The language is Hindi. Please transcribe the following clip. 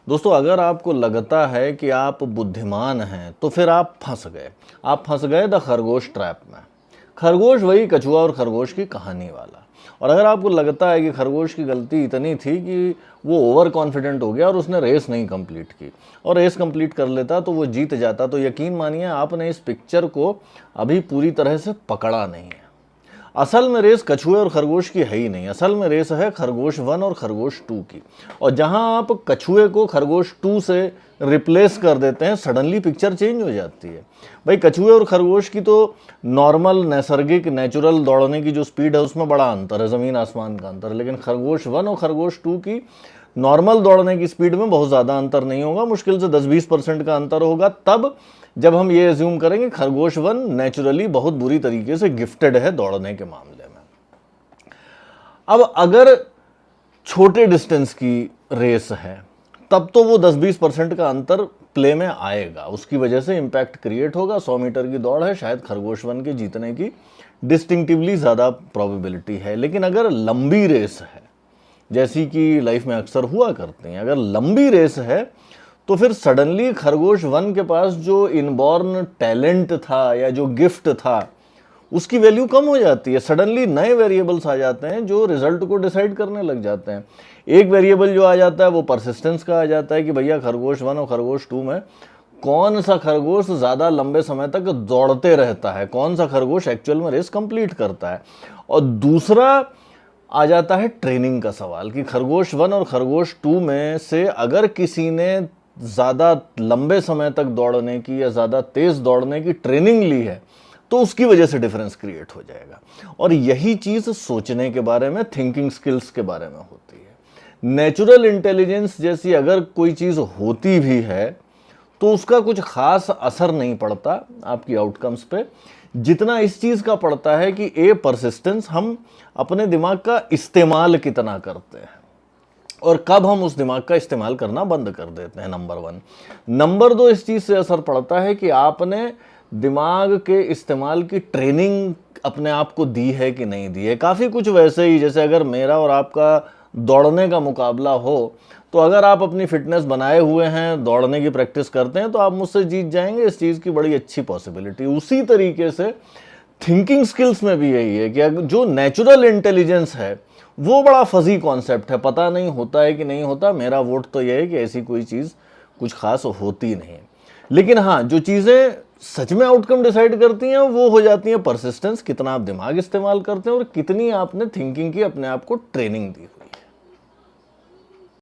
दोस्तों, अगर आपको लगता है कि आप बुद्धिमान हैं तो फिर आप फंस गए। आप फंस गए द खरगोश ट्रैप में। खरगोश वही कछुआ और खरगोश की कहानी वाला। और अगर आपको लगता है कि खरगोश की गलती इतनी थी कि वो ओवर कॉन्फिडेंट हो गया और उसने रेस नहीं कंप्लीट की, और रेस कंप्लीट कर लेता तो वो जीत जाता, तो यकीन मानिए आपने इस पिक्चर को अभी पूरी तरह से पकड़ा नहीं है। असल में रेस कछुए और खरगोश की है ही नहीं। असल में रेस है खरगोश 1 और खरगोश 2 की। और जहां आप कछुए को खरगोश 2 से रिप्लेस कर देते हैं, सडनली पिक्चर चेंज हो जाती है। भाई, कछुए और खरगोश की तो नॉर्मल नैसर्गिक नेचुरल दौड़ने की जो स्पीड है उसमें बड़ा अंतर है, ज़मीन आसमान का अंतर है। लेकिन खरगोश 1 और खरगोश 2 की नॉर्मल दौड़ने की स्पीड में बहुत ज़्यादा अंतर नहीं होगा, मुश्किल से 10-20% का अंतर होगा। तब जब हम ये एज्यूम करेंगे खरगोश 1 नेचुरली बहुत बुरी तरीके से गिफ्टेड है दौड़ने के मामले में। अब अगर छोटे डिस्टेंस की रेस है तब तो वो 10-20% का अंतर प्ले में आएगा, उसकी वजह से इंपैक्ट क्रिएट होगा। 100 मीटर की दौड़ है, शायद खरगोश 1 के जीतने की डिस्टिंक्टिवली ज़्यादा प्रोबेबिलिटी है। लेकिन अगर लंबी रेस है, जैसी कि लाइफ में अक्सर हुआ करते हैं, अगर लंबी रेस है तो फिर सडनली खरगोश 1 के पास जो इनबॉर्न टैलेंट था या जो गिफ्ट था उसकी वैल्यू कम हो जाती है। सडनली नए वेरिएबल्स आ जाते हैं जो रिजल्ट को डिसाइड करने लग जाते हैं। एक वेरिएबल जो आ जाता है वो परसिस्टेंस का आ जाता है कि भैया खरगोश 1 और खरगोश 2 में कौन सा खरगोश ज़्यादा लंबे समय तक दौड़ते रहता है, कौन सा खरगोश एक्चुअल में रेस कंप्लीट करता है। और दूसरा आ जाता है ट्रेनिंग का सवाल कि खरगोश 1 और खरगोश 2 में से अगर किसी ने ज़्यादा लंबे समय तक दौड़ने की या ज़्यादा तेज़ दौड़ने की ट्रेनिंग ली है तो उसकी वजह से डिफरेंस क्रिएट हो जाएगा। और यही चीज़ सोचने के बारे में, थिंकिंग स्किल्स के बारे में होती है। नेचुरल इंटेलिजेंस जैसी अगर कोई चीज़ होती भी है तो उसका कुछ खास असर नहीं पड़ता आपकी आउटकम्स पे, जितना इस चीज़ का पड़ता है कि परसिस्टेंस, हम अपने दिमाग का इस्तेमाल कितना करते हैं और कब हम उस दिमाग का इस्तेमाल करना बंद कर देते हैं, नंबर 1। नंबर 2, इस चीज़ से असर पड़ता है कि आपने दिमाग के इस्तेमाल की ट्रेनिंग अपने आप को दी है कि नहीं दी है। काफ़ी कुछ वैसे ही, जैसे अगर मेरा और आपका दौड़ने का मुकाबला हो तो अगर आप अपनी फिटनेस बनाए हुए हैं, दौड़ने की प्रैक्टिस करते हैं, तो आप मुझसे जीत जाएंगे, इस चीज़ की बड़ी अच्छी पॉसिबिलिटी। उसी तरीके से थिंकिंग स्किल्स में भी यही है कि जो नेचुरल इंटेलिजेंस है वो बड़ा फजी कॉन्सेप्ट है, पता नहीं होता है कि नहीं होता। मेरा वोट तो यह है कि ऐसी कोई चीज़ कुछ खास होती नहीं। लेकिन हाँ, जो चीज़ें सच में आउटकम डिसाइड करती हैं वो हो जाती हैं परसिस्टेंस, कितना आप दिमाग इस्तेमाल करते हैं और कितनी आपने थिंकिंग की अपने आप को ट्रेनिंग दी हुई।